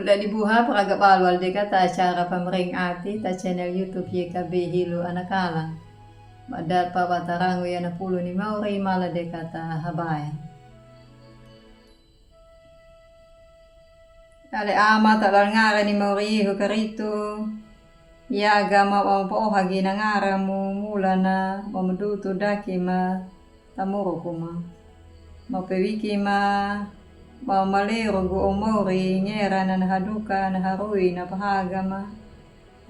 Udah dibuha peragak balwal deka ta acara pamering ati ta channel YouTube YKB Hilu Anakalang. Badat pa batarango ya na pulo ni Mauri mala deka ta habaya. Ale ama ta ngara ni Mauri ho karito. Yaga ma po hagi na ngara mo mula na mamuduto daki ma tamuro kuma. Mapewiki ma malero go omori ngera na nahaduka na harui na pahaga ma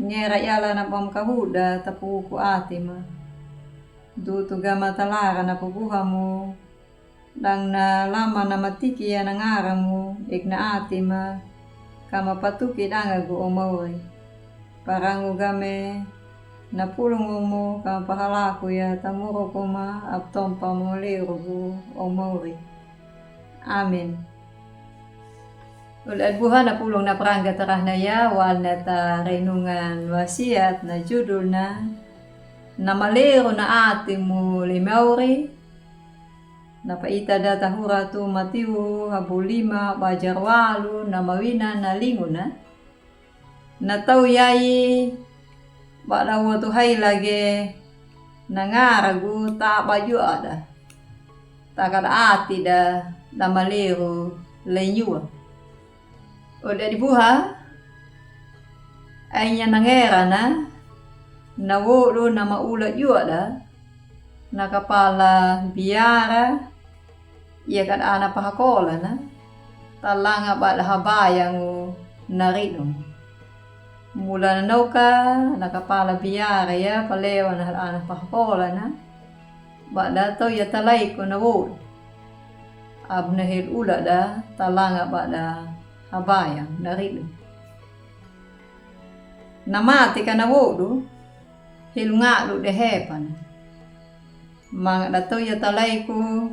ngera yala na pamkahuda tapuku ati ma dutu gama talara na pubuha mo lang na lama na matiki ya na ngara mo igna ati ma kama patuki danga go omori parangu game na pulong mo kama pahalaku ya tamuro ko ma aptompa mo lero go omori. Amin. Ulat buha na pulong na perangga terah na ya wal na ta renungan wasiat na judul na malero na ati mo limauri na paita data hura tu matiu habu 5 bajar walu na mawina na linguna na tau yai bada watu hai lage na ngaragu ta baju ada takada ati da na malero lenyua. Udah dibuha aynya nangera na wolo na maulat juga da na kapala biara ia kan ana pahakola na talanga bala habayang narino mula na nauka na kapala biara ya palewa na ana pahakola na bala to ya talay ko na wolo abnahil ula da talanga bala habayang narilo. Namati ka na wodo, hilunga lo dehepan. Mga dato ya talay ko,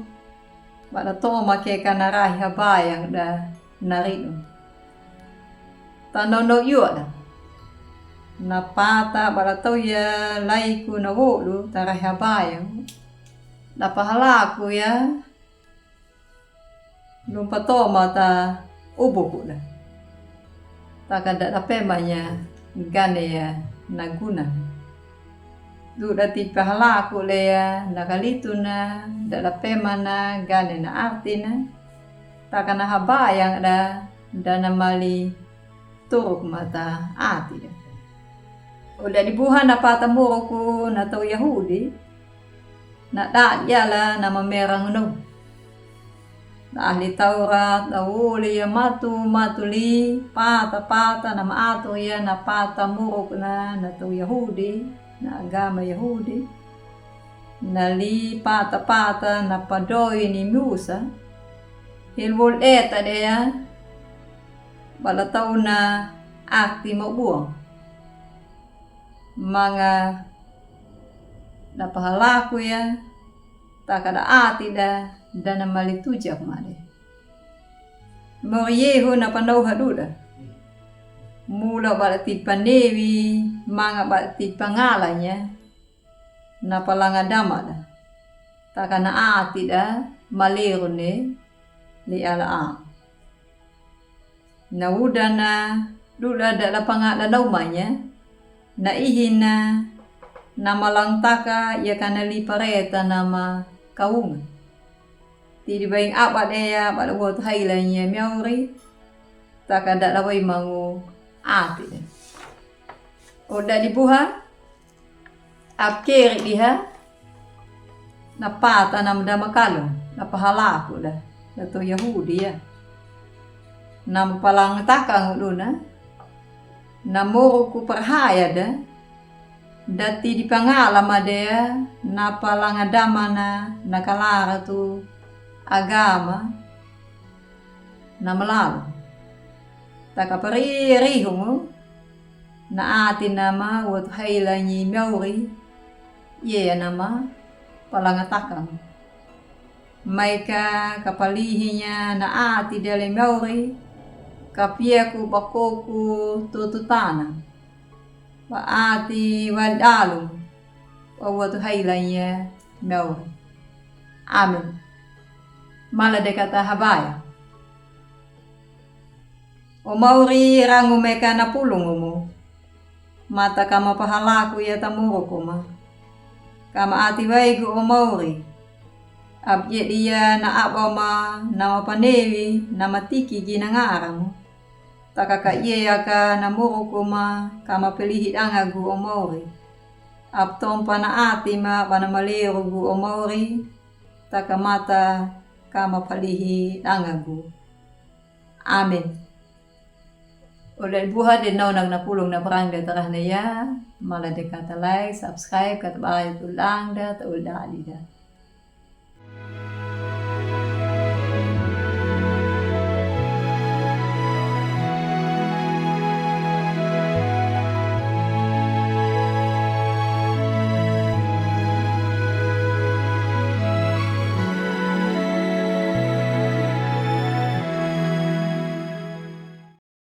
bada to make ka naray habayang da narilo. Tanono yun da. Napata bada to ya lay ko na wodo, taray habayang. Napahala ko ya, lumpatoma ta ubo ko na. Takada na pemanya gane ya naguna. Duda ti pahala ko le ya nakalito na dala pema na gane na arti na. Takana habayang da na mali turok mata ati da. Udah dibuha na patamuro ko na tau Yahudi na yala na mamerang no. Ahli Taurat, awuli ya matuli, pata na maato ya na pata murok na to Yahudi, na agama Yahudi. Nali pata na padoy ni Musa. Hilwol eta ya, balataw na akti mabuang. Mga napahalaku ya, takada ati da na malitujak mali. Moriyeho na pandaw haduda. Mula balati panewi, mga balati pangalanya, na palangadama da. Taka na ati da, malero ne, li alaang. Nauda na, dula da la pangala naumanya, na ihin na malangtaka, ya kanali pareta nama kaungan. Tidi baing apa dea pada buat hailanya miauri takada lawai mangu ati de. Udah dibuha apkeri diha napata nam damakalo napahala ko da to Yahudi ya. Nam palang takang uluna namuro ko perhaya da dati di pangalam adea napalang adama na nakalara tu agama na malalo. Takapari mo na atin nama wat haila ni miauri ye nama palangatakang. May kapalihinya na ati dele miauri kapiaku bakoku tututana. Paati wadalo wat haila niya miauri. Amin. Mala de kata habaya. O mauri rangu meka na pulungu mo. Mata kama pahalaku ya tamuro kuma. Kama ati waigu o mauri. Abye dia na abama na mapanewi na matiki ginangara mo. Takaka iye aka na muro kuma kama pelihit angagu o mauri. Abtompa na ati ma panamaliru gu o mauri. Takamata kama palihi angagu. Amin. Udah buha din na napulong na parang datarah na ya. Malah dekata like, subscribe, kata bahay tulang da, taul da alida.